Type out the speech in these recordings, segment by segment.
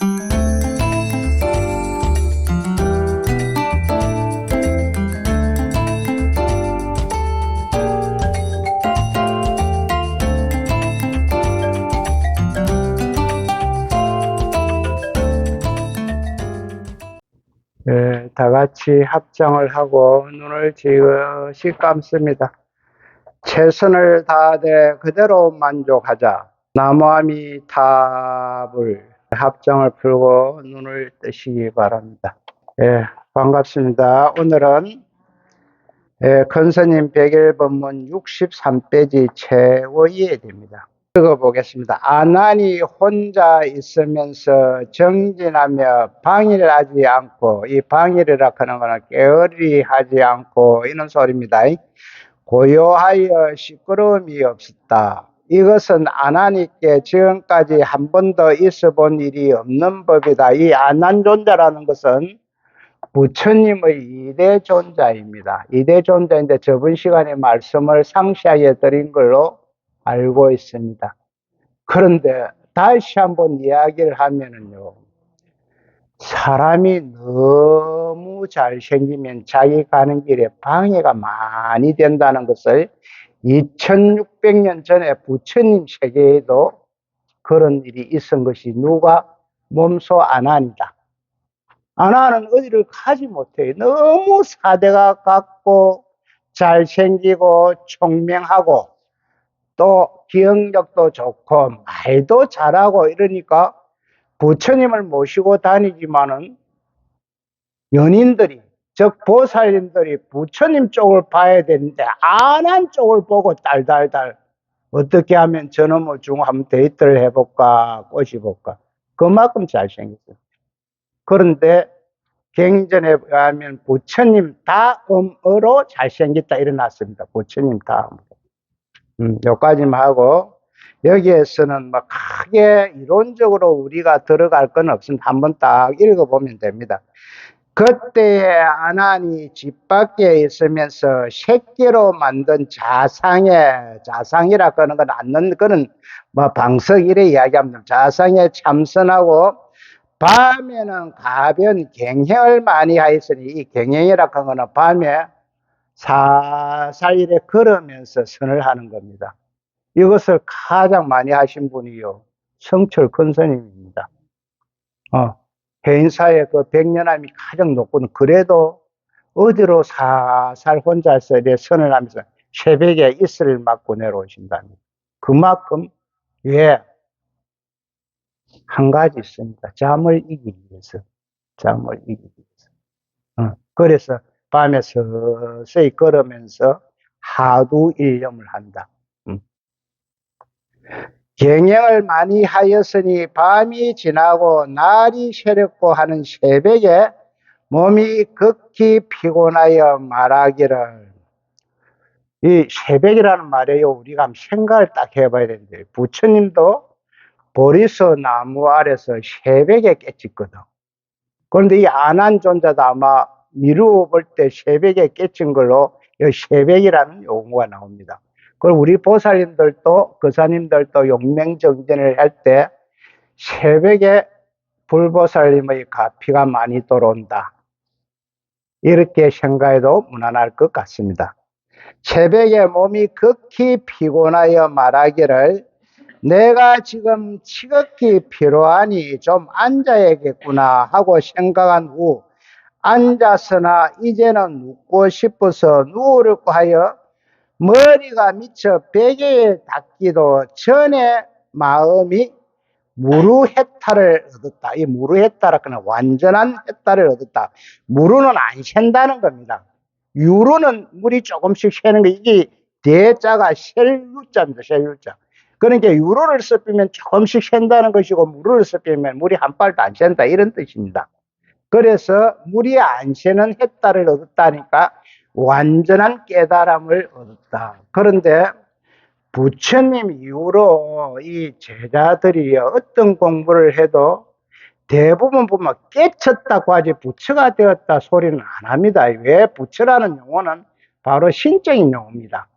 다 같이 합장을 하고 눈을 지그시 감습니다. 최선을 다하되 그대로 만족하자. 나무아미타불. 합장을 풀고 눈을 뜨시기 바랍니다. 반갑습니다. 오늘은 큰스님 백일법문 63페이지 최후의 됩니다. 읽어보겠습니다. 아난이 혼자 있으면서 정진하며 방일하지 않고, 이 방일이라 하는 것은 게으리 하지 않고 이런 소리입니다. 고요하여 시끄러움이 없었다. 이것은 아난이께 지금까지 한 번도 있어 본 일이 없는 법이다. 이 아난존자라는 것은 부처님의 이대 존자입니다. 이대 존자인데 저번 시간에 말씀을 상세하게 드린 걸로 알고 있습니다. 그런데 다시 한번 이야기를 하면은요, 사람이 너무 잘생기면 자기 가는 길에 방해가 많이 된다는 것을 2600년 전에 부처님 세계에도 그런 일이 있은 것이 누가? 몸소 아난이다. 아난은 어디를 가지 못해요. 너무 사대가 같고 잘생기고 총명하고 또 기억력도 좋고 말도 잘하고 이러니까 부처님을 모시고 다니지만은 연인들이, 즉 보살님들이 부처님 쪽을 봐야 되는데 아난 쪽을 보고 달달달 어떻게 하면 저놈을 주고 한번 데이트를 해볼까 꼬시볼까. 그만큼 잘생겼어요. 그런데 경전에 의하면 부처님 다음으로 잘생겼다 일어났습니다. 부처님 다음으로. 여기까지만 하고, 여기에서는 막 크게 이론적으로 우리가 들어갈 건 없습니다. 한번 딱 읽어보면 됩니다. 그때에 아난이 집 밖에 있으면서 새끼로 만든 자상이라 그러는 건 않는, 그런 뭐 방석 이래 이야기합니다. 자상에 참선하고 밤에는 가변 경행을 많이 하였으니, 이 경행이라 하는 거는 밤에 사사일에 걸으면서 선을 하는 겁니다. 이것을 가장 많이 하신 분이요, 성철 큰스님입니다. 해인사의 그 백년함이 가장 높거든. 그래도 어디로 살살 혼자서 이렇게 선을 하면서 새벽에 이슬을 맞고 내려오신다니. 그만큼, 왜? 한 가지 있습니다. 잠을 이기기 위해서. 잠을 이기기 위해서. 그래서 밤에 서서히 걸으면서 하두 일념을 한다. 경영을 많이 하였으니 밤이 지나고 날이 새렸고 하는 새벽에 몸이 극히 피곤하여 말하기를, 이 새벽이라는 말이에요. 우리가 한번 생각을 딱 해봐야 되는데, 부처님도 보리서 나무 아래서 새벽에 깨쳤거든. 그런데 이 아난존자도 아마 미루어 볼 때 새벽에 깨친 걸로 이 새벽이라는 용어가 나옵니다. 그리고 우리 보살님들도, 거사님들도 용맹정진을 할 때 새벽에 불보살님의 가피가 많이 들어온다, 이렇게 생각해도 무난할 것 같습니다. 새벽에 몸이 극히 피곤하여 말하기를, 내가 지금 지극히 피로하니 좀 앉아야겠구나 하고 생각한 후 앉아서나 이제는 눕고 싶어서 누우려고 하여 머리가 미쳐 베개에 닿기도 전에 마음이 무루해탈을 얻었다. 이 무루해탈은 완전한 해탈을 얻었다. 무루는 안 샌다는 겁니다. 유루는 물이 조금씩 새는 거, 이게 대자가 셀유자입니다. 셀유자. 그러니까 유로를 섞으면 조금씩 샌다는 것이고, 무루를 섞으면 물이 한 발도 안 샌다, 이런 뜻입니다. 그래서 물이 안 새는 해탈을 얻었다니까 완전한 깨달음을 얻었다. 그런데 부처님 이후로 이 제자들이 어떤 공부를 해도 대부분 보면 깨쳤다고 하지 부처가 되었다 소리는 안 합니다. 왜? 부처라는 용어는 바로 신적인 용어입니다.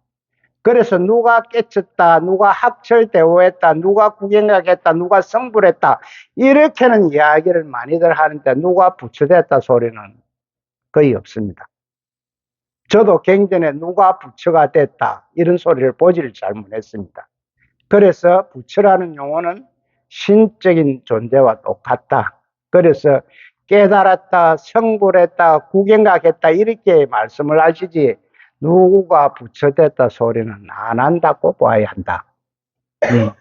그래서 누가 깨쳤다, 누가 학철대오했다, 누가 구경각했다, 누가 성불했다, 이렇게는 이야기를 많이들 하는데 누가 부처됐다 소리는 거의 없습니다. 저도 경전에 누가 부처가 됐다 이런 소리를 보지를 잘 못했습니다. 그래서 부처라는 용어는 신적인 존재와 똑같다. 그래서 깨달았다, 성불했다, 구경각했다 이렇게 말씀을 하시지 누구가 부처됐다 소리는 안 한다고 봐야 한다.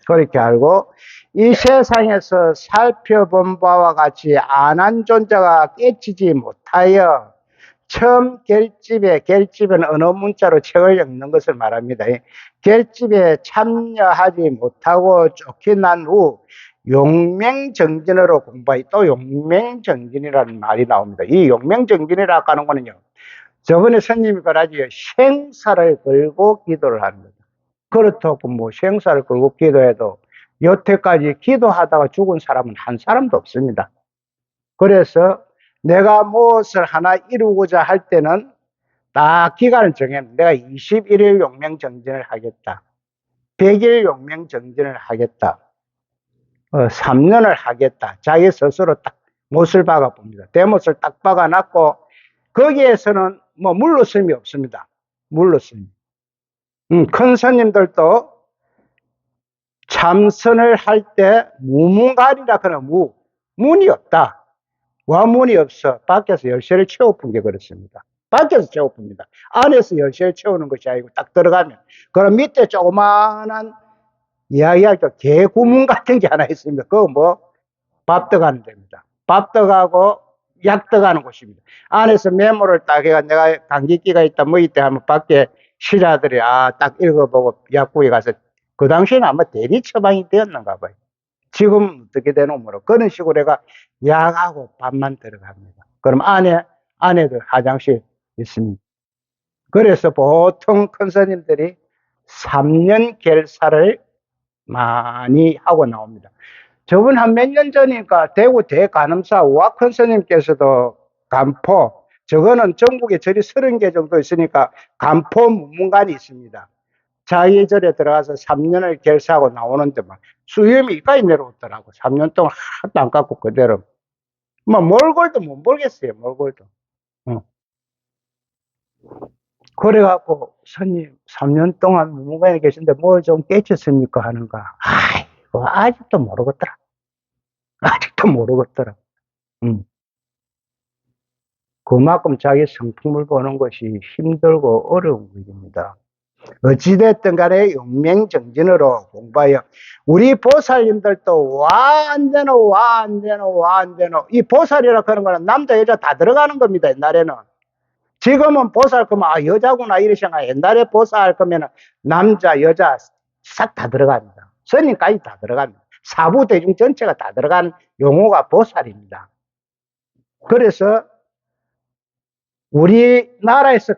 그렇게 알고 이 세상에서 살펴본 바와 같이 안한 존재가 깨치지 못하여 처음 결집은 언어 문자로 책을 읽는 것을 말합니다. 결집에 참여하지 못하고 쫓겨난 후 용맹정진으로 공부하여 또 용맹정진이라는 말이 나옵니다. 이 용맹정진이라고 하는 거는요, 저번에 스님이 그러지요, 생사를 걸고 기도를 하는 거죠. 그렇다고 뭐 생사를 걸고 기도해도 여태까지 기도하다가 죽은 사람은 한 사람도 없습니다. 그래서 내가 무엇을 하나 이루고자 할 때는 딱 기간을 정해면 내가 21일 용맹정진을 하겠다, 100일 용맹정진을 하겠다, 3년을 하겠다, 자기 스스로 딱 못을 박아 봅니다. 대못을 딱 박아 놨고 거기에서는 뭐 물러섬이 없습니다. 물러섬이. 큰 스님들도 참선을 할 때 무문가리라 그러면 문이 없다. 와문이 없어. 밖에서 열쇠를 채워푼 게 그렇습니다. 밖에서 채워풉니다. 안에서 열쇠를 채우는 것이 아니고 딱 들어가면. 그럼 밑에 조그마한 이야기할 때 개구문 같은 게 하나 있습니다. 그거 뭐 밥 떠가는 데입니다. 밥 떠가고 약 떠가는 곳입니다. 안에서 메모를 딱 해가 내가 감기기가 있다 뭐 있다 하면 밖에 시자들이 딱 읽어보고 약국에 가서 그 당시에는 아마 대리 처방이 되었는가 봐요. 지금 어떻게 되노 모르. 그런 식으로 내가 약하고 밥만 들어갑니다. 그럼 안에도 화장실 있습니다. 그래서 보통 큰 스님들이 3년 결사를 많이 하고 나옵니다. 저번 한 몇 년 전이니까 대구 대간음사 우학큰 스님께서도 간포, 저거는 전국에 절이 30개 정도 있으니까 간포 문문관이 있습니다. 자기 절에 들어가서 3년을 결사하고 나오는데 막 수염이 이까지 내려오더라고. 3년 동안 하나도 안 깎고 그대로. 뭐 몰골도 못 벌겠어요. 몰골도. 그래갖고 스님 3년 동안 문문관에 계신데 뭘 좀 깨쳤습니까 하는가. 아이고 아직도 모르겠더라. 아직도 모르겠더라. 그만큼 자기 성품을 보는 것이 힘들고 어려운 일입니다. 어찌됐든 간에 용맹정진으로 공부하여 우리 보살님들도 와 안 되노. 이 보살이라고 하는 거는 남자 여자 다 들어가는 겁니다. 옛날에는. 지금은 보살 그러면 여자구나 이렇게 생각. 옛날에 보살 그러면 남자 여자 싹 다 들어갑니다. 스님까지 다 들어갑니다. 사부대중 전체가 다 들어간 용어가 보살입니다. 그래서 우리나라에서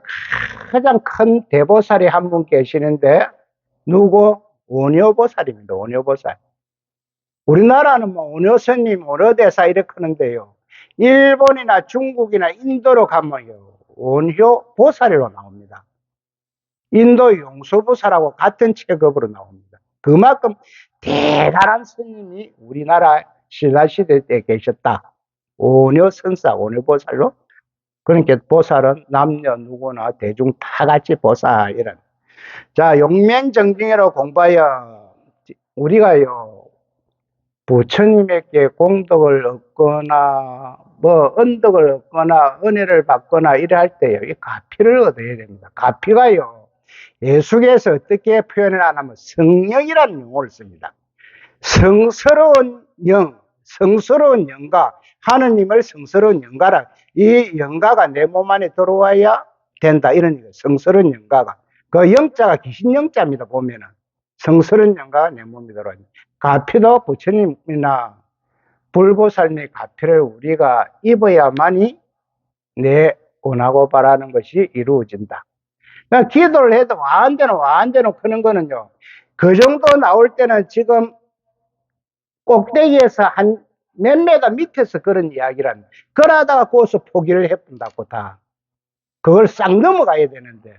가장 큰 대보살이 한 분 계시는데 누구? 원효보살입니다. 원효보살. 우리나라는 뭐 원효스님, 원효대사 이렇게 하는데요. 일본이나 중국이나 인도로 가면요. 원효보살이로 나옵니다. 인도 용서보살하고 같은 체급으로 나옵니다. 그만큼 대단한 스님이 우리나라 신라시대 때 계셨다. 원효선사, 원효보살로. 그러니까 보살은 남녀 누구나 대중 다 같이 보살이란. 자, 용맹정진으로 공부하여 우리가요 부처님에게 공덕을 얻거나 뭐 언덕을 얻거나 은혜를 받거나 이래 할 때요 이 가피를 얻어야 됩니다. 가피가요 예수께서 어떻게 표현을 하냐면 성령이라는 용어를 씁니다. 성스러운 영가, 하느님을 성스러운 영가라. 이 영가가 내 몸 안에 들어와야 된다. 이런 얘기예요. 성스러운 영가가. 그 영자가 귀신 영자입니다. 보면은. 성스러운 영가가 내 몸에 들어와야 된다. 가피도 부처님이나 불보살님의 가피를 우리가 입어야만이 내 원하고 바라는 것이 이루어진다. 그러니까 기도를 해도 와 안 되노 그런 거는요. 그 정도 나올 때는 지금 꼭대기에서 한 몇 메다 밑에서 그런 이야기란. 그러다가 거기서 포기를 해본다고. 다. 그걸 싹 넘어가야 되는데.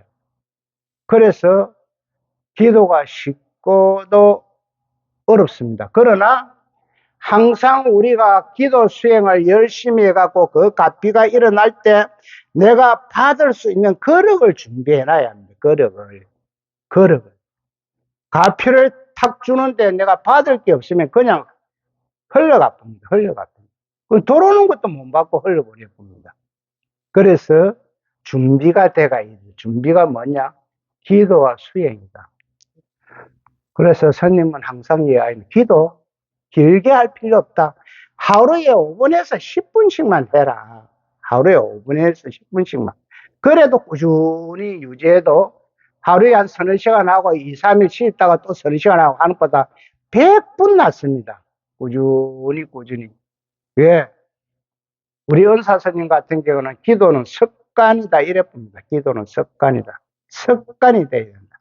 그래서 기도가 쉽고도 어렵습니다. 그러나 항상 우리가 기도 수행을 열심히 해갖고 그 값비가 일어날 때 내가 받을 수 있는 거력을 준비해놔야 합니다. 거력을. 값비를 탁 주는데 내가 받을 게 없으면 그냥 흘러가 봅니다. 들어오는 것도 못 받고 흘러버려 봅니다. 그래서 준비가 돼가 있어요. 준비가 뭐냐? 기도와 수행이다. 그래서 스님은 항상 이야기합니다. 기도 길게 할 필요 없다. 하루에 5분에서 10분씩만 해라. 하루에 5분에서 10분씩만. 그래도 꾸준히 유지해도 하루에 한 서너 시간 하고 2, 3일 쉬었다가 또 서너 시간 하고 하는 것보다 100분 낫습니다. 꾸준히. 왜? 우리 은사 스님 같은 경우는 기도는 습관이다 이래 봅니다. 기도는 습관이다. 습관이 돼야 된다.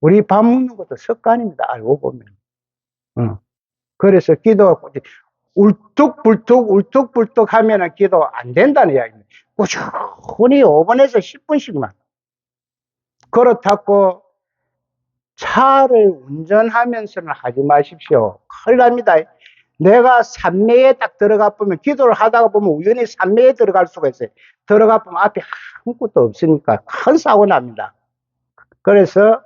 우리 밥 먹는 것도 습관입니다. 알고 보면. 그래서 기도가 울뚝불뚝 하면은 기도 안 된다는 이야기입니다. 꾸준히 5분에서 10분씩만. 그렇다고 차를 운전하면서는 하지 마십시오. 큰일 납니다. 내가 산매에 딱 들어가 보면, 기도를 하다가 보면 우연히 산매에 들어갈 수가 있어요. 들어가 보면 앞에 아무것도 없으니까 큰 사고 납니다. 그래서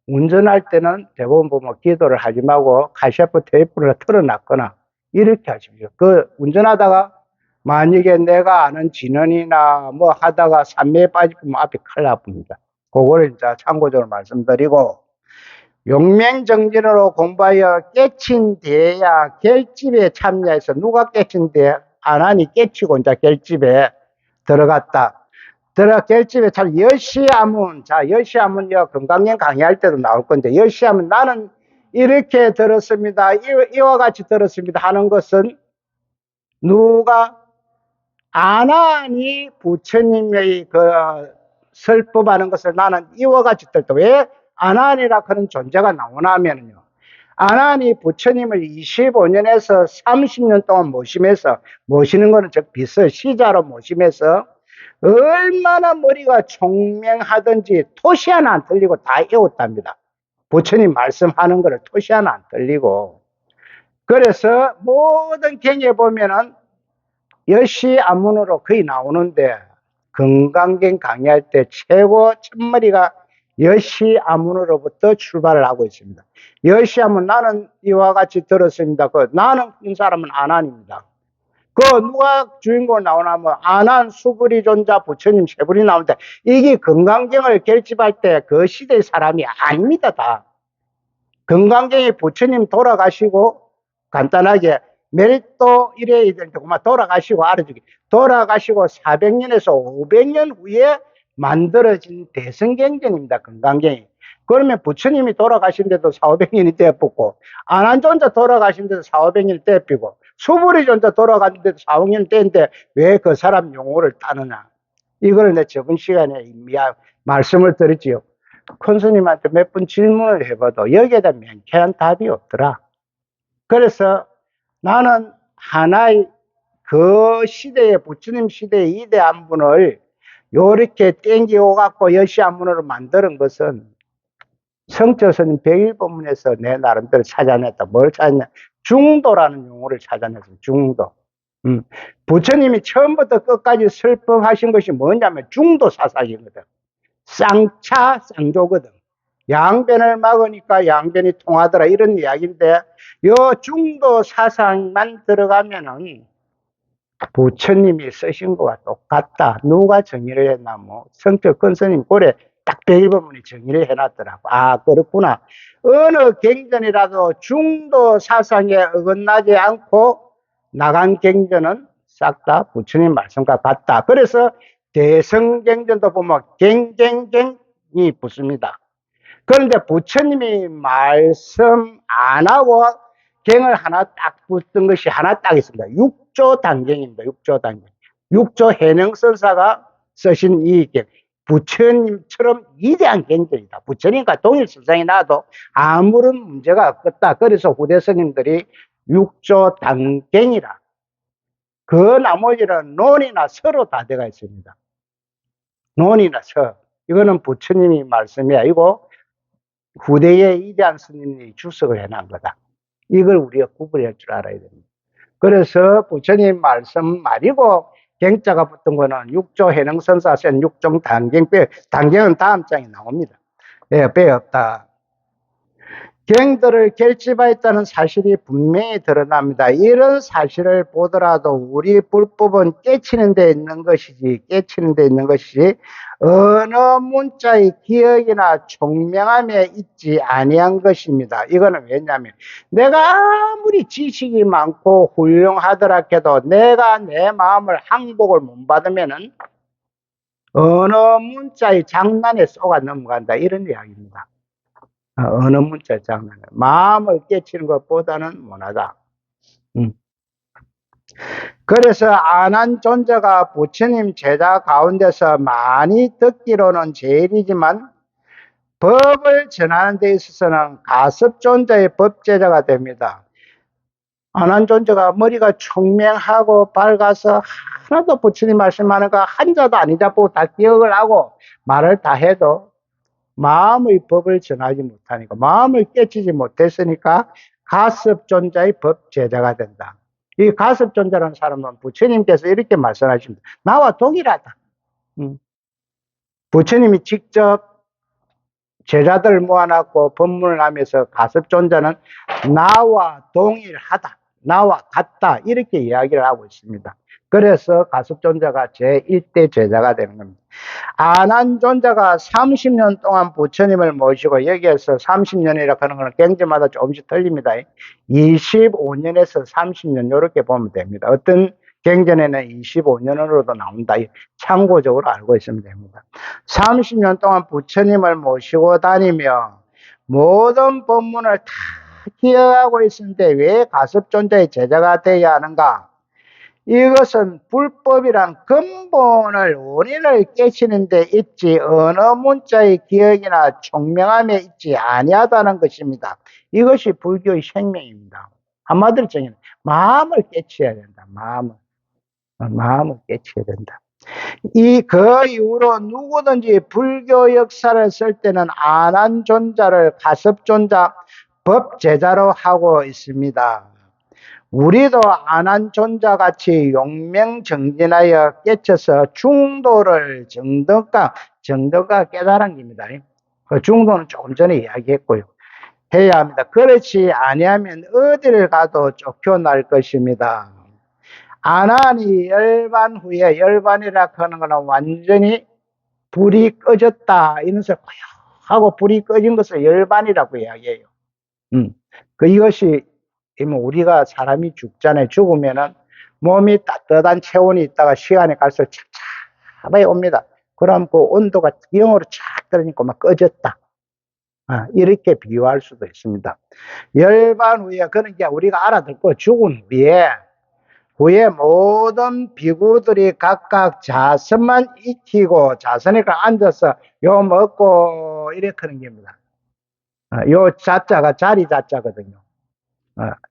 운전할 때는 대부분 보면 기도를 하지 말고 카세트 테이프를 틀어놨거나 이렇게 하십시오. 운전하다가 만약에 내가 아는 진원이나 뭐 하다가 산매에 빠지면 앞에 큰일 납니다. 그거를 이제 참고적으로 말씀드리고, 용맹정진으로 공부하여 깨친 뒤에야 결집에 참여해서, 누가 깨친 뒤에 안 하니 깨치고 이제 결집에 들어갔다. 결집에 참 여시아문, 여시아문요 건강경 강의할 때도 나올 건데, 여시아문 나는 이렇게 들었습니다. 이와 같이 들었습니다 하는 것은 누가 안 하니 부처님의 설법하는 것을 나는 이와 같이 들었다. 왜 아나니라 그런 존재가 나오나 하면요, 아나니 부처님을 25년에서 30년 동안 모시는 거는 즉 비서시자로 모시면서 얼마나 머리가 총명하든지 토시 하나 안 틀리고 다 외웠답니다. 부처님 말씀하는 거를 토시 하나 안 틀리고. 그래서 모든 경에 보면은 여시 안문으로 거의 나오는데, 건강경 강의할 때 최고 첫머리가 여시 아문으로부터 출발을 하고 있습니다. 여시 아문, 나는 이와 같이 들었습니다. 나는 이 사람은 아난입니다. 누가 주인공 나오냐면 아난, 수불이 존자, 부처님 세 분이 나오는데, 이게 건강경을 결집할 때 그 시대의 사람이 아닙니다. 다 건강경이 부처님 돌아가시고, 간단하게 메리또 이래야 되는데 그만 돌아가시고 400년에서 500년 후에 만들어진 대성경전입니다. 건강경이. 그러면 부처님이 돌아가신 데도 4, 500년이 떼었고, 아난존자 돌아가신 데도 4, 500년이 떼었고, 수불이존자 돌아가신 데도 4, 500년 떼는데 왜 그 사람 용어를 따느냐. 이걸 내 저번 시간에 이미 말씀을 드렸지요. 큰 스님한테 몇 번 질문을 해봐도 여기에다 명쾌한 답이 없더라. 그래서 나는 하나의 그 시대의, 부처님 시대의 위대한 분을 요렇게 땡기고 갖고 여시안문으로 만드는 것은 성철스님 101법문에서 내 나름대로 찾아냈다. 뭘 찾았냐? 중도라는 용어를 찾아냈어요. 중도. 부처님이 처음부터 끝까지 설법하신 것이 뭐냐면 중도 사상이거든. 쌍차 쌍조거든. 양변을 막으니까 양변이 통하더라, 이런 이야기인데, 요 중도 사상만 들어가면은 부처님이 쓰신 거와 똑같다. 누가 정의를 했나? 성철 큰 스님 고래 딱 101법문이 정의를 해놨더라고. 아, 그렇구나. 어느 경전이라도 중도 사상에 어긋나지 않고 나간 경전은 싹 다 부처님 말씀과 같다. 그래서 대성경전도 보면 갱이 붙습니다. 그런데 부처님이 말씀 안 하고 경을 하나 딱 붙은 것이 하나 딱 있습니다. 육조단경입니다. 육조단경. 육조 해능선사가 쓰신 이 경. 부처님처럼 위대한 경전이다. 부처님과 동일 세상에 나도 아무런 문제가 없겠다. 그래서 후대 스님들이 육조단경이라. 그 나머지는 논이나 서로 다 되어 있습니다. 논이나 서. 이거는 부처님이 말씀이 아니고 후대의 이대한 스님이 주석을 해놓은 거다. 이걸 우리가 구분할 줄 알아야 됩니다. 그래서 부처님 말씀 말이고 경자가 붙은 거는 육조 해능선사센 육종 단경뼈, 단경은 다음 장에 나옵니다. 예, 뼈 없다. 경들을 결집하였다는 사실이 분명히 드러납니다. 이런 사실을 보더라도 우리 불법은 깨치는 데 있는 것이지, 깨치는 데 있는 것이지 어느 문자의 기억이나 총명함에 있지 아니한 것입니다. 이거는 왜냐하면 내가 아무리 지식이 많고 훌륭하더라 해도 내가 내 마음을 항복을 못 받으면은 어느 문자의 장난에 쏘가 넘어간다, 이런 이야기입니다. 어느 문자 장난에 마음을 깨치는 것보다는 못하다. 그래서 안한존자가 부처님 제자 가운데서 많이 듣기로는 제일이지만 법을 전하는 데 있어서는 가섭존자의 법제자가 됩니다. 안한존자가 머리가 총명하고 밝아서 하나도 부처님 말씀하는 거 한자도 안 잊어보고 다 기억을 하고 말을 다 해도 마음의 법을 전하지 못하니까, 마음을 깨치지 못했으니까 가섭존자의 법제자가 된다. 이 가섭존자라는 사람은 부처님께서 이렇게 말씀하십니다. 나와 동일하다. 부처님이 직접 제자들을 모아놨고 법문을 하면서 가섭존자는 나와 동일하다, 나와 같다, 이렇게 이야기를 하고 있습니다. 그래서 가섭존자가 제1대 제자가 되는 겁니다. 안한존자가 30년 동안 부처님을 모시고, 여기에서 30년이라고 하는 것은 경지마다 조금씩 틀립니다. 25년에서 30년 이렇게 보면 됩니다. 어떤 경전에는 25년으로도 나온다. 참고적으로 알고 있으면 됩니다. 30년 동안 부처님을 모시고 다니며 모든 법문을 다 기억하고 있는데 왜 가섭존자의 제자가 되어야 하는가? 이것은 불법이란 근본을, 원인을 깨치는 데 있지 어느 문자의 기억이나 총명함에 있지 아니하다는 것입니다. 이것이 불교의 생명입니다. 한마디로 정의는 마음을 깨쳐야 된다. 마음을 깨쳐야 된다. 그 이후로 누구든지 불교 역사를 쓸 때는 안한존자를 가섭존자 법제자로 하고 있습니다. 우리도 안한존자같이 용맹정진하여 깨쳐서 중도를 정도가 깨달은 겁니다. 그 중도는 조금 전에 이야기했고요. 해야 합니다. 그렇지 아니하면 어디를 가도 쫓겨날 것입니다. 안한이 열반 후에, 열반이라 하는 것은 완전히 불이 꺼졌다, 이것을 하고 불이 꺼진 것을 열반이라고 이야기해요. 이것이 우리가 사람이 죽잖아요. 죽으면은 몸이 따뜻한 체온이 있다가 시간이 갈수록 차차하게 옵니다. 그럼 그 온도가 영으로 쫙 떨어지니까 막 꺼졌다. 이렇게 비유할 수도 있습니다. 열반 후에, 그러니까 우리가 알아듣고 죽은 후에 모든 비구들이 각각 자선만 익히고 자선에 앉아서 요 먹고 이렇게 하는 겁니다. 요 자자가 자리 자자거든요.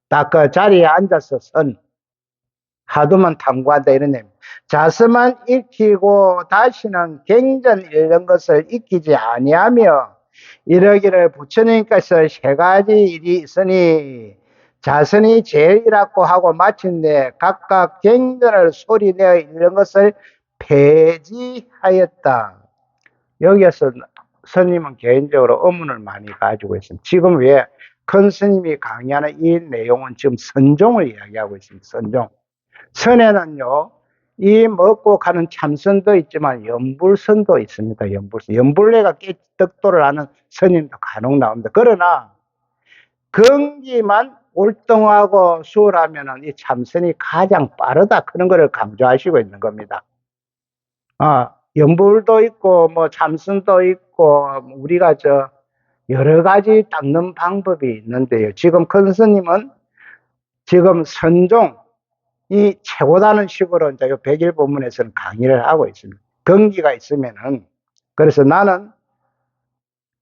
딱 그 자리에 앉아서 하도만 탐구한다, 이런 의미. 자서만 익히고 다시는 경전 이런 것을 익히지 아니하며 이러기를 부처님께서 세 가지 일이 있으니 자선이 제일이라고 하고 마침내 각각 경전을 소리내어 이런 것을 폐지하였다. 여기에서 스님은 개인적으로 의문을 많이 가지고 있습니다. 지금 왜 큰 스님이 강의하는 이 내용은 지금 선종을 이야기하고 있습니다. 선종. 선에는요, 이 먹고 가는 참선도 있지만 연불선도 있습니다. 연불선. 연불내가 득도를 하는 스님도 간혹 나옵니다. 그러나 경기만 월등하고 수월하면은 이 참선이 가장 빠르다, 그런 것을 강조하시고 있는 겁니다. 연불도 있고 뭐 참선도 있고 우리가 여러 가지 닦는 방법이 있는데요. 지금 큰 스님은 지금 선종, 이 최고다는 식으로 이제 100일 본문에서는 강의를 하고 있습니다. 경기가 있으면은, 그래서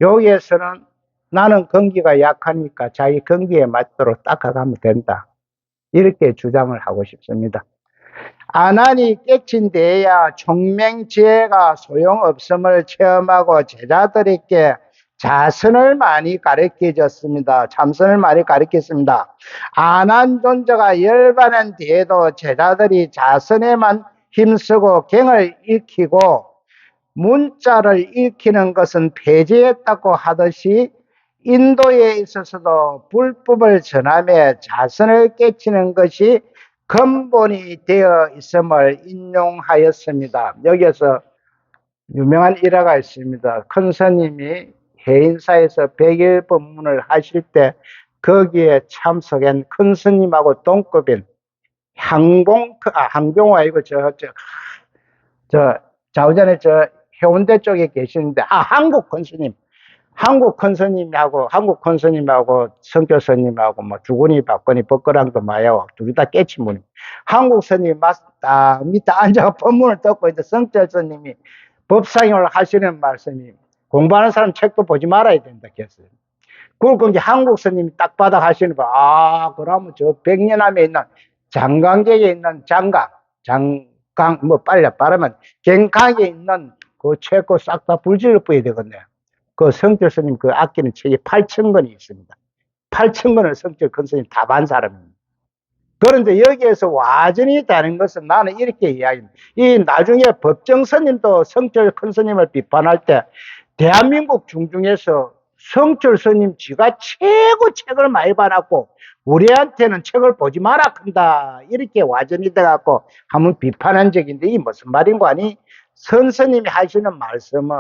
여기에서는 나는 경기가 약하니까 자기 경기에 맞도록 닦아가면 된다, 이렇게 주장을 하고 싶습니다. 안한이 깨친 데에야 총명지혜가 소용없음을 체험하고 제자들에게 자선을 많이 가르쳐 줬습니다. 참선을 많이 가르쳤습니다. 안한 존재가 열반한 뒤에도 제자들이 자선에만 힘쓰고 경을 익히고 문자를 읽히는 것은 폐지했다고 하듯이 인도에 있어서도 불법을 전하며 자선을 깨치는 것이 근본이 되어 있음을 인용하였습니다. 여기에서 유명한 일화가 있습니다. 큰 스님이 해인사에서 100일 법문을 하실 때 거기에 참석한 큰 스님하고 동급인 항공화 이거 저 좌우전에 해운대 쪽에 계시는데 한국 큰 스님, 한국 큰 스님하고 성교 스님하고 뭐 주군이 박건이 법거랑도 마야고 둘 다 깨치문. 한국 스님 딱 밑에 앉아가 법문을 듣고 있는데 성철 스님이 법상을 하시는 말씀이 공부하는 사람 책도 보지 말아야 된다 했어요. 그리고 이제 한국 스님이 딱 받아 하시는 거, 그러면 저 백년암에 있는 장강객에 있는 빨리 빠르면 갱강에 있는 그 책고 싹 다 불질러 뿌야 되겠네요. 그 성철 스님 그 아끼는 책이 8,000권이 있습니다. 8,000권을 성철 큰 스님 다 반 사람입니다. 그런데 여기에서 와전이 되는 것은 나는 이렇게 이야기합니다. 이 나중에 법정 스님도 성철 큰 스님을 비판할 때 대한민국 중중에서 성철 스님 지가 최고 책을 많이 받았고 우리한테는 책을 보지 마라 한다 이렇게 와전이 돼갖고 한번 비판한 적인데 이 무슨 말인 거 아니? 선스님이 하시는 말씀은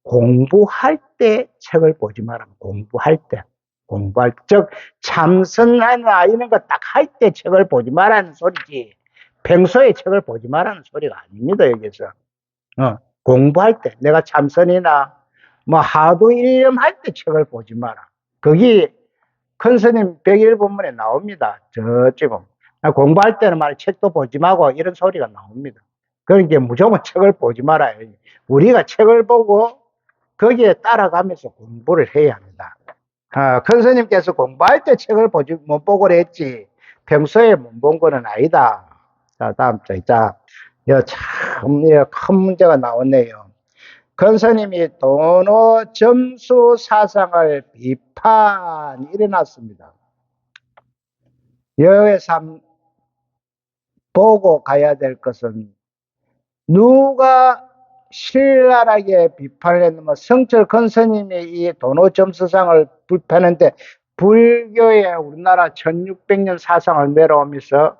공부할 때 책을 보지 마라. 공부할 때. 즉 참선하나 이런 거 딱 할 때 책을 보지 말라는 소리지 평소에 책을 보지 말라는 소리가 아닙니다. 여기서 공부할 때 내가 참선이나 뭐 하도 일념할 때 책을 보지 마라. 거기 큰 스님 100일 본문에 나옵니다. 저쪽은 공부할 때는 말 책도 보지 말고 이런 소리가 나옵니다. 그러니까 무조건 책을 보지 말아요. 우리가 책을 보고 거기에 따라가면서 공부를 해야 합니다. 큰 스님께서 공부할 때 책을 못 보고 그랬지 평소에 못 본 거는 아니다. 자, 다음 장. 자, 참 큰 문제가 나왔네요. 큰 스님이 도노 점수 사상을 비판 일어났습니다. 여기서 보고 가야 될 것은 누가 신랄하게 비판을 했는가? 성철 큰 스님이 이 도노 점수상을 비판했는데 불교의 우리나라 1600년 사상을 내려오면서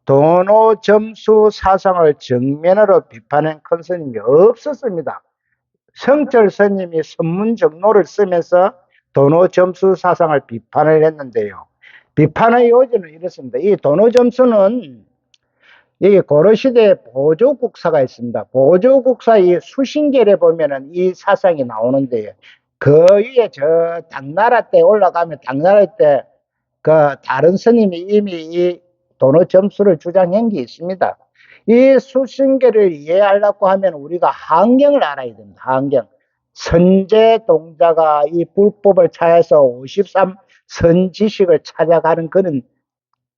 도노 점수 사상을 정면으로 비판한 큰 스님이 없었습니다. 성철 스님이 선문정로를 쓰면서 도노 점수 사상을 비판을 했는데요. 비판의 요지는 이렇습니다. 이 도노 점수는 여기 고려시대에 보조국사가 있습니다. 보조국사의 수신결에 보면은 이 사상이 나오는데요. 그 위에 저 당나라 때 올라가면 당나라 때 그 다른 스님이 이미 이 도노 점수를 주장한 게 있습니다. 이 수신결을 이해하려고 하면 우리가 한경을 알아야 됩니다. 한경. 선제동자가 이 불법을 찾아서 53 선지식을 찾아가는 그런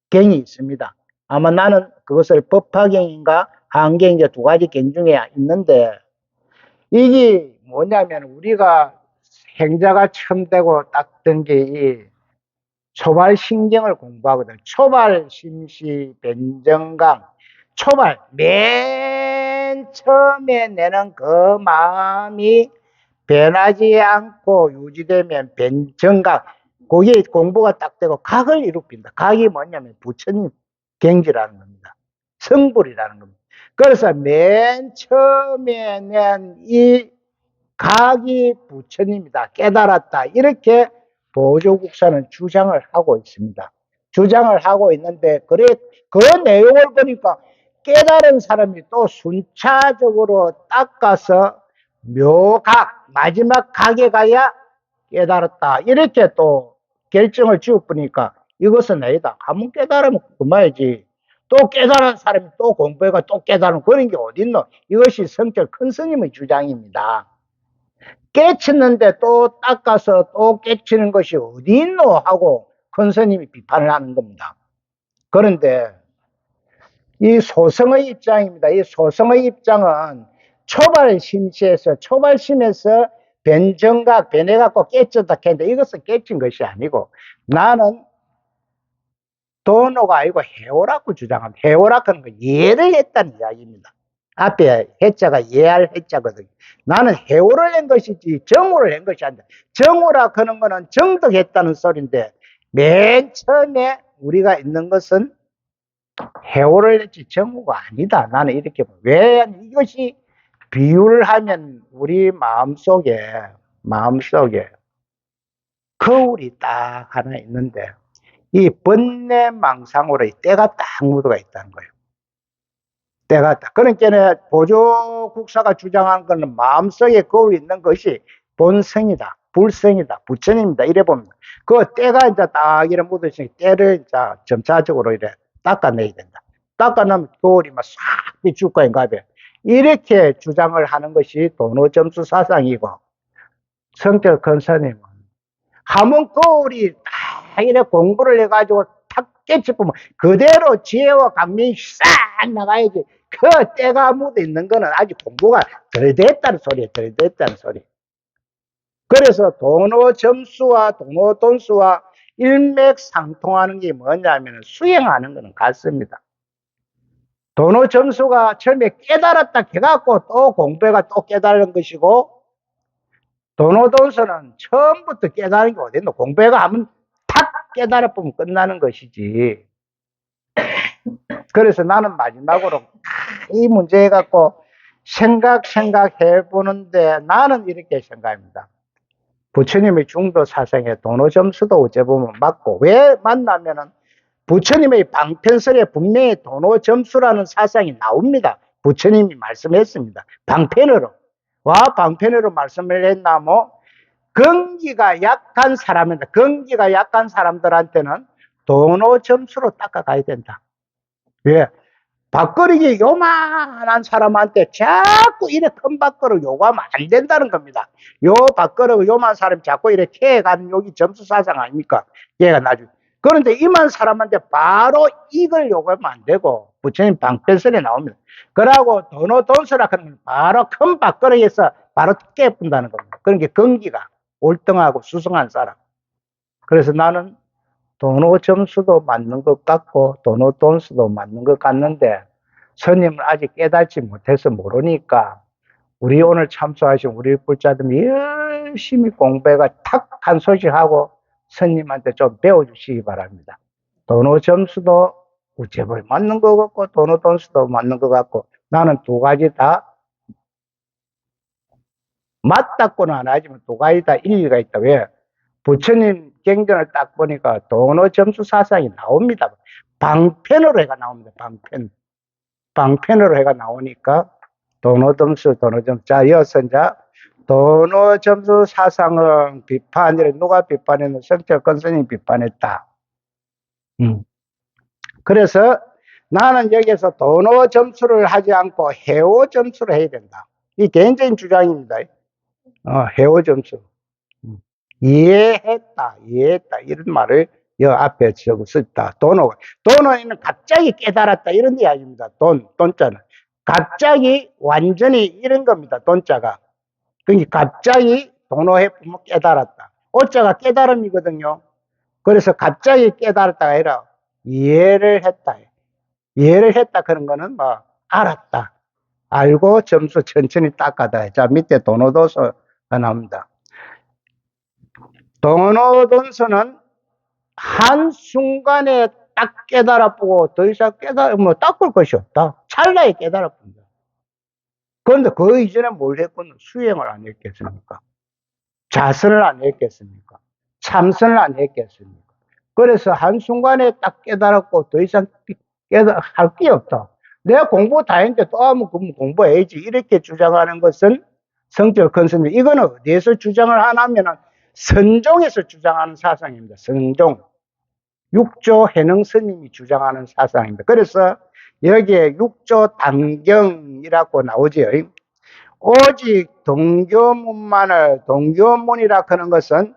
경이 있습니다. 아마 나는 그것을 법화경인가 한경인가 두 가지 경 중에 있는데 이게 뭐냐면 우리가 행자가 처음 되고 딱 든 게 이 초발신경을 공부하거든. 초발심시 변정강. 초발 맨 처음에 내는 그 마음이 변하지 않고 유지되면 변정각. 거기에 공부가 딱 되고 각을 이룩빈다. 각이 뭐냐면 부처님 경지라는 겁니다. 성불이라는 겁니다. 그래서 맨 처음에 낸 이 각이 부처님이다. 깨달았다. 이렇게 보조국사는 주장을 하고 있습니다. 주장을 하고 있는데 그래 그 내용을 보니까 깨달은 사람이 또 순차적으로 닦아서 묘각 마지막 각에 가야 깨달았다. 이렇게 또 결정을 지어보니까 이것은 아니다. 한번 깨달으면 그만이지. 또 깨달은 사람이 또 공부해가 또 깨달은 그런 게 어딨노? 이것이 성철 큰 스님의 주장입니다. 깨쳤는데 또 닦아서 또 깨치는 것이 어디 있노 하고 큰 스님이 비판을 하는 겁니다. 그런데 이 소성의 입장입니다. 이 소성의 입장은 초발심에서 변정각, 변해갖고 깨졌다 했는데 이것은 깨진 것이 아니고 나는 도노가 아니고 해오라고 주장합니다. 해오라 하는 건 이해를 했다는 이야기입니다. 앞에 해자가 이해할 해자거든요. 나는 해오를 한 것이지 정오를 한 것이 아니다. 정오라 하는 거는 정득했다는 소리인데 맨 처음에 우리가 있는 것은 해오를 했지 정오가 아니다. 나는 이렇게 봐. 왜 이것이 비유를 하면 우리 마음속에 거울이 딱 하나 있는데 이 번뇌망상으로 때가 딱 묻어가 있다는 거예요. 때가 딱. 그러니까 보조국사가 주장하는 것은 마음속에 거울이 있는 것이 본성이다, 불성이다, 부처님이다 이래 봅니다. 그 때가 이제 딱 이래 묻어있으니 때를 이제 점차적으로 이래 닦아내야 된다. 닦아내면 거울이 막 싹 비출 거야, 인가be. 이렇게 주장을 하는 것이 도노점수 사상이고 성철 큰스님은 하문 거울이 딱 이래 공부를 해가지고 탁 깨치면 그대로 지혜와 강명이 싹 나가야지. 그 때가 묻어 있는 거는 아직 공부가 덜 됐다는 소리예요. 덜 됐다는 소리. 그래서 도노점수와 도노돈수와 일맥상통하는 게 뭐냐면 수행하는 거는 같습니다. 도노점수가 처음에 깨달았다 해갖고 또 공부해가 또 깨달은 것이고 도노돈수는 처음부터 깨달은 게 어딨노? 공부해가 하면 탁 깨달아보면 끝나는 것이지. 그래서 나는 마지막으로 이 문제 갖고 생각해보는데 나는 이렇게 생각합니다. 부처님의 중도 사상에 도노점수도 어째 보면 맞고, 왜 맞냐면은 부처님의 방편설에 분명히 도노점수라는 사상이 나옵니다. 부처님이 말씀했습니다. 방편으로. 와, 방편으로 말씀을 했나, 건기가 약한 사람인데, 건기가 약한 사람들한테는 도노점수로 닦아가야 된다. 왜? 밥그릇이 요만한 사람한테 자꾸 이래 큰 밥그릇 요구하면 안 된다는 겁니다. 요 밥그릇 요만한 사람 자꾸 이래 캐가는 여기 점수 사상 아닙니까? 얘가 나중에. 그런데 이만 사람한테 바로 이걸 요구하면 안 되고, 부처님 방편설에 나옵니다. 그러고 도노돈수라 하는 건 바로 큰 밥그릇에서 바로 깨푼다는 겁니다. 그러니까 건기가 올등하고 수승한 사람. 그래서 나는 도노점수도 맞는 것 같고 도노돈수도 맞는 것 같는데 스님은 아직 깨닫지 못해서 모르니까 우리 오늘 참석하신 우리 불자들이 열심히 공부해가 탁 한 소식하고 스님한테 좀 배워주시기 바랍니다. 도노점수도 우체벌 맞는 것 같고 도노돈수도 맞는 것 같고 나는 두 가지 다 맞다고는 안 하지만 두 가지 다 일리가 있다. 왜? 부처님 경전을 딱 보니까 도노점수 사상이 나옵니다. 방편으로 해가 나옵니다. 방편으로 해가 나오니까 도노점수. 자, 이어서 이제 도노점수 사상은 비판이래. 누가 비판했노? 성철 큰스님이 비판했다. 그래서 나는 여기서 도노점수를 하지 않고 해오점수를 해야 된다. 이 개인적인 주장입니다. 해오점수. 이해했다. 이런 말을 여 앞에 적었다. 도노는 갑자기 깨달았다. 이런 이야기입니다. 돈자는. 갑자기 완전히 이런 겁니다. 돈자가. 그러니까 갑자기 도노해보면 깨달았다. 오자가 깨달음이거든요. 그래서 갑자기 깨달았다가 아니라 이해를 했다. 이해를 했다. 그런 거는 알았다. 알고 점수 천천히 닦아다. 자, 밑에 도노도서가 나옵니다. 도노돈서는 한순간에 딱 깨달아보고 더 이상 닦을 것이 없다. 찰나에 깨달아본다. 그런데 그 이전에 뭘 했건 수행을 안 했겠습니까? 자선을 안 했겠습니까? 참선을 안 했겠습니까? 그래서 한순간에 딱 깨달았고 더 이상 할 게 없다. 내가 공부 다 했는데 또 하면 공부해야지. 이렇게 주장하는 것은 성철 큰스님. 이거는 어디에서 주장을 하냐면은 선종에서 주장하는 사상입니다. 선종. 육조 해능 스님이 주장하는 사상입니다. 그래서 여기에 육조 단경이라고 나오죠. 오직 동교문이라 하는 것은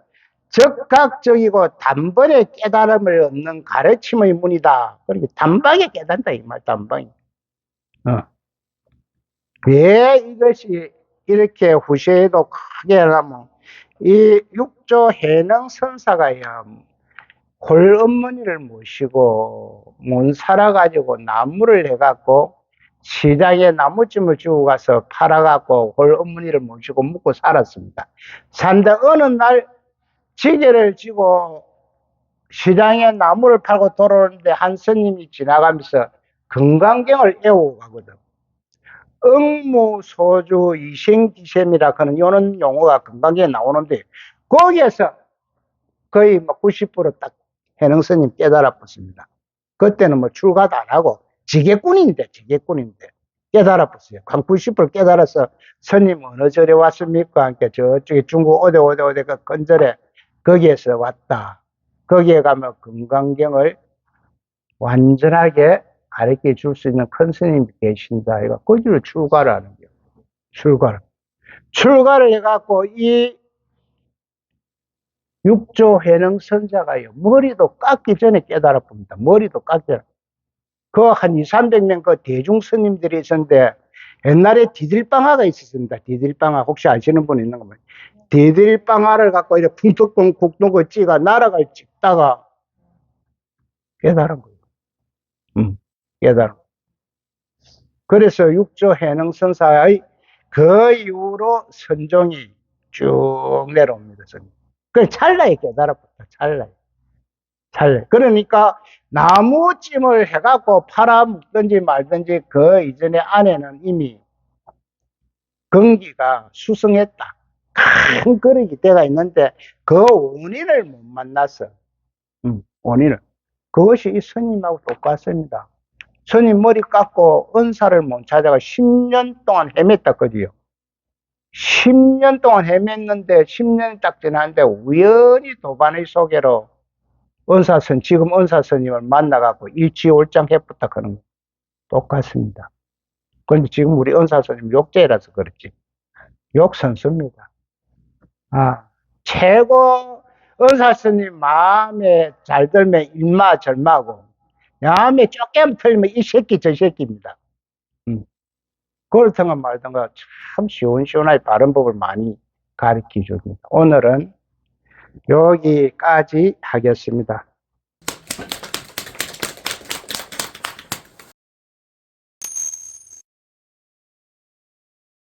적극적이고 단번에 깨달음을 얻는 가르침의 문이다. 그러니까 단방에 깨닫는다 이 말. 단방에. 왜 이것이 이렇게 후세에도 크게 하려면 이 육조 해능 선사가요, 홀 어머니를 모시고 문 살아가지고 나무를 해갖고 시장에 나무찜을 주고 가서 팔아갖고 홀 어머니를 모시고 먹고 살았습니다. 산다 어느 날 지게를 지고 시장에 나무를 팔고 돌아오는데 한 스님이 지나가면서 금강경을 애우고 가거든. 응무소주 이생기셈이라 하는 요런 용어가 금강경에 나오는데 거기에서 거의 뭐 90%딱 해능 스님 깨달아 봤습니다. 그때는 뭐 출가도 안 하고 지게꾼인데 깨달아 봤어요. 한 90% 깨달아서 스님 어느 절에 왔습니까? 하니까 저쪽에 중국 어디 그 근절에 거기에서 왔다. 거기에 가면 금강경을 완전하게 가르쳐 줄 수 있는 큰 스님이 계신다. 이거 거기를 출가를 하는 거예요. 출가를 해갖고 이 육조 해능 선자가요, 머리도 깎기 전에 깨달아 봅니다. 머리도 깎여라. 그 한 200, 300명 그 대중 스님들이 있었는데, 옛날에 디딜방아가 있었습니다. 디딜방아. 혹시 아시는 분 있는 거 봐요. 디딜방아를 갖고 이렇게 풍턱동 국동을 찍어 나락을 찍다가 깨달은 거예요. 깨달은. 그래서 육조 해능 선사의 그 이후로 선종이 쭉 내려옵니다. 그 찰나에 깨달았다. 찰나에. 그러니까 나무찜을 해갖고 팔아먹든지 말든지 그 이전에 안에는 이미 건기가 수승했다. 큰 그릇이 때가 있는데 그 원인을 못 만났어. 원인을. 그것이 이 스님하고 똑같습니다. 스님 머리 깎고 은사를 못 찾아가 10년 동안 헤맸다거든요. 10년 동안 헤맸는데 10년이 딱 지났는데 우연히 도반의 소개로 지금 은사스님을 만나갖고 일치월장해부터 하는 거 똑같습니다. 그런데 지금 우리 은사스님 욕제라서 그렇지. 욕선수입니다. 최고 은사스님 마음에 잘 들면 일마절마고, 마음에 조금 틀리면 이 새끼 저 새끼입니다. 그렇던가 말던가 참 시원시원하게 바른 법을 많이 가르쳐 줍니다. 오늘은 여기까지 하겠습니다.